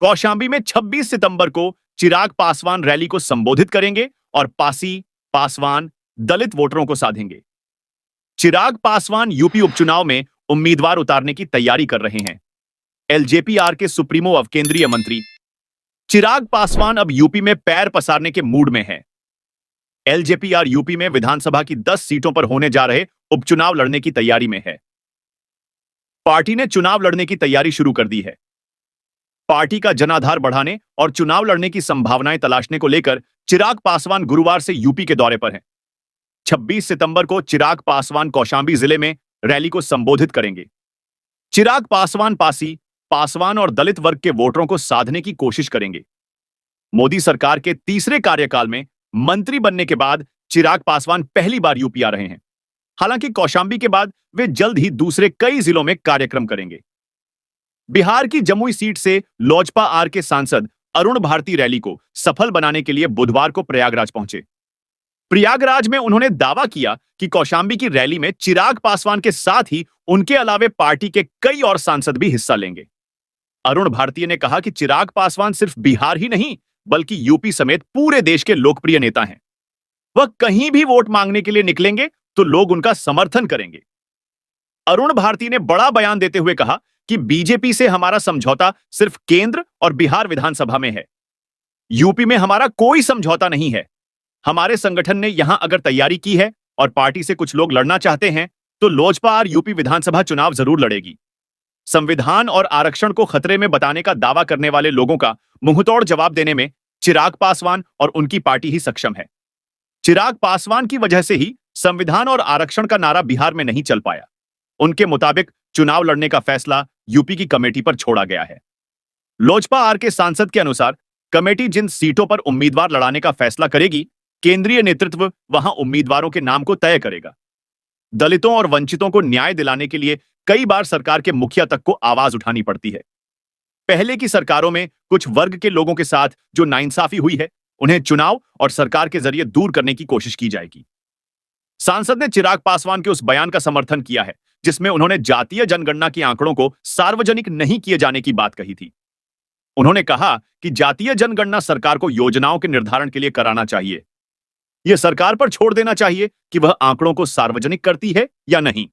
कौशांबी में 26 सितंबर को चिराग पासवान रैली को संबोधित करेंगे और पासी पासवान दलित वोटरों को साधेंगे। चिराग पासवान यूपी उपचुनाव में उम्मीदवार उतारने की तैयारी कर रहे हैं। एलजेपी-आर के सुप्रीमो अब केंद्रीय मंत्री चिराग पासवान अब यूपी में पैर पसारने के मूड में है। एलजेपी-आर यूपी में विधानसभा की 10 सीटों पर होने जा रहे उपचुनाव लड़ने की तैयारी में है। पार्टी ने चुनाव लड़ने की तैयारी शुरू कर दी है। पार्टी का जनाधार बढ़ाने और चुनाव लड़ने की संभावनाएं तलाशने को लेकर चिराग पासवान गुरुवार से यूपी के दौरे पर हैं। 26 सितंबर को चिराग पासवान कौशांबी जिले में रैली को संबोधित करेंगे। चिराग पासवान पासी पासवान और दलित वर्ग के वोटरों को साधने की कोशिश करेंगे। मोदी सरकार के तीसरे कार्यकाल में मंत्री बनने के बाद चिराग पासवान पहली बार यूपी आ रहे हैं। हालांकि कौशांबी के बाद वे जल्द ही दूसरे कई जिलों में कार्यक्रम करेंगे। बिहार की जमुई सीट से लोजपा आर के सांसद अरुण भारती रैली को सफल बनाने के लिए बुधवार को प्रयागराज पहुंचे। प्रयागराज में उन्होंने दावा किया कि कौशांबी की रैली में चिराग पासवान के साथ ही उनके अलावे पार्टी के कई और सांसद भी हिस्सा लेंगे। अरुण भारती ने कहा कि चिराग पासवान सिर्फ बिहार ही नहीं बल्कि यूपी समेत पूरे देश के लोकप्रिय नेता हैं। वह कहीं भी वोट मांगने के लिए निकलेंगे तो लोग उनका समर्थन करेंगे। अरुण भारती ने बड़ा बयान देते हुए कहा कि बीजेपी से हमारा समझौता सिर्फ केंद्र और बिहार विधानसभा में है। यूपी में हमारा कोई समझौता नहीं है। हमारे संगठन ने यहां अगर तैयारी की है और पार्टी से कुछ लोग लड़ना चाहते हैं तो लोजपा आर यूपी विधानसभा चुनाव जरूर लड़ेगी। संविधान और आरक्षण को खतरे में बताने का दावा करने वाले लोगों का मुंहतोड़ जवाब देने में चिराग पासवान और उनकी पार्टी ही सक्षम है। चिराग पासवान की वजह से ही संविधान और आरक्षण का नारा बिहार में नहीं चल पाया। उनके मुताबिक चुनाव लड़ने का फैसला यूपी की कमेटी पर छोड़ा गया है। लोजपा आर के सांसद के अनुसार कमेटी जिन सीटों पर उम्मीदवार लड़ाने का फैसला करेगी, केंद्रीय नेतृत्व वहां उम्मीदवारों के नाम को तय करेगा। दलितों और वंचितों को न्याय दिलाने के लिए कई बार सरकार के मुखिया तक को आवाज उठानी पड़ती है। पहले की सरकारों में कुछ वर्ग के लोगों के साथ जो नाइंसाफी हुई है, उन्हें चुनाव और सरकार के जरिए दूर करने की कोशिश की जाएगी। सांसद ने चिराग पासवान के उस बयान का समर्थन किया है जिसमें उन्होंने जातीय जनगणना के आंकड़ों को सार्वजनिक नहीं किए जाने की बात कही थी। उन्होंने कहा कि जातीय जनगणना सरकार को योजनाओं के निर्धारण के लिए कराना चाहिए। यह सरकार पर छोड़ देना चाहिए कि वह आंकड़ों को सार्वजनिक करती है या नहीं।